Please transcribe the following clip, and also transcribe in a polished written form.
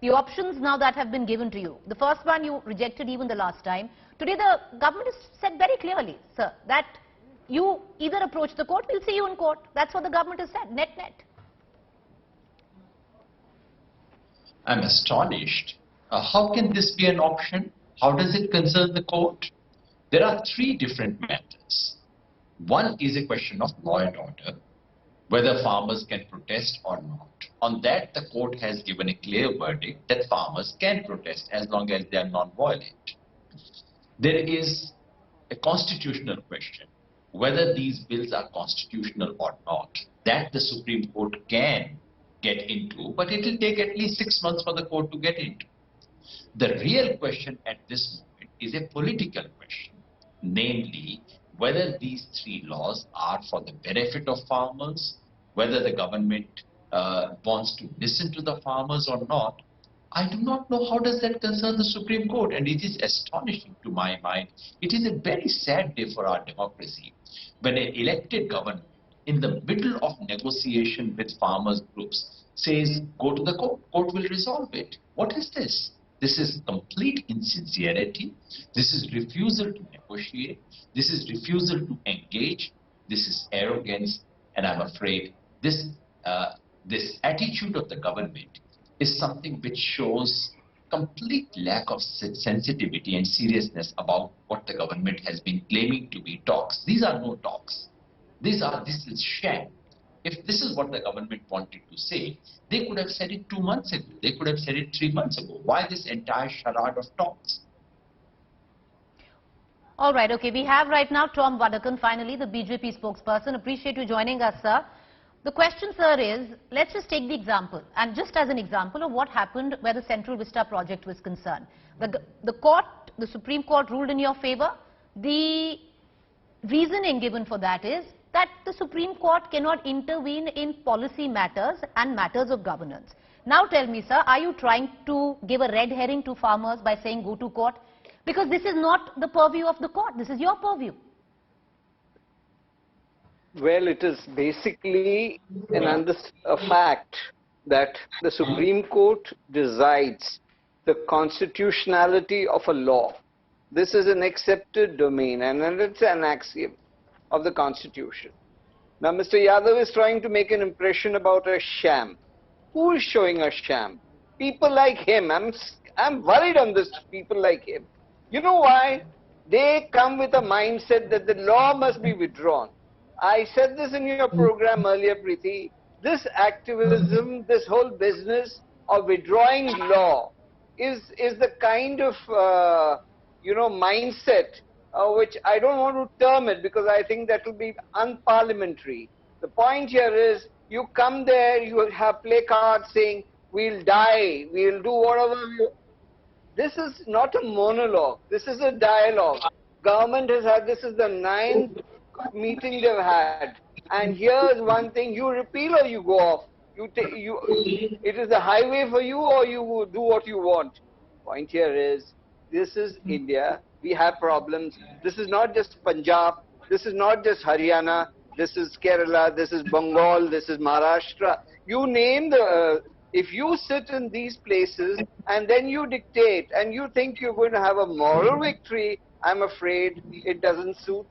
the options now that have been given to you. The first one you rejected even the last time. Today the government has said very clearly, sir, that you either approach the court, we'll see you in court. That's what the government has said, net. I'm astonished. How can this be an option? How does it concern the court? There are three different matters. One is a question of law and order, whether farmers can protest or not. On that, the court has given a clear verdict that farmers can protest as long as they are non-violent. There is a constitutional question, whether these bills are constitutional or not. That the Supreme Court can get into, but it will take at least 6 months for the court to get into. The real question at this moment is a political question, namely whether these three laws are for the benefit of farmers, whether the government wants to listen to the farmers or not. I do not know how does that concern the Supreme Court, and it is astonishing to my mind. It is a very sad day for our democracy when an elected government in the middle of negotiation with farmers groups says, go to the court, court will resolve it. What is this? This is complete insincerity. This is refusal to negotiate. This is refusal to engage. This is arrogance. And I'm afraid this attitude of the government is something which shows complete lack of sensitivity and seriousness about what the government has been claiming to be talks. These are no talks. This is sham. If this is what the government wanted to say, they could have said it 2 months ago. They could have said it 3 months ago. Why this entire charade of talks? All right, okay. We have right now Tom Vadakan, finally, the BJP spokesperson. Appreciate you joining us, sir. The question, sir, is, let's just take the example, and just as an example of what happened where the Central Vista project was concerned. The Supreme Court ruled in your favor. The reasoning given for that is that the Supreme Court cannot intervene in policy matters and matters of governance. Now tell me, sir, are you trying to give a red herring to farmers by saying go to court? Because this is not the purview of the court. This is your purview. Well, it is basically a fact that the Supreme Court decides the constitutionality of a law. This is an accepted domain and it's an axiom of the Constitution. Now, Mr. Yadav is trying to make an impression about a sham. Who is showing a sham? People like him. I'm worried on this, people like him. You know why? They come with a mindset that the law must be withdrawn. I said this in your program earlier, Preeti. This activism, this whole business of withdrawing law is the kind of, mindset which I don't want to term it because I think that will be unparliamentary. The point here is you come there, you have placards saying, we'll die, we'll do whatever you... This is not a monologue. This is a dialogue. Government has had, this is the 9th meeting they've had. And here's one thing, you repeal or you go off. It is the highway for you or you do what you want. Point here is, this is India. We have problems. This is not just Punjab. This is not just Haryana. This is Kerala. This is Bengal. This is Maharashtra. You name the... if you sit in these places and then you dictate and you think you're going to have a moral victory, I'm afraid it doesn't suit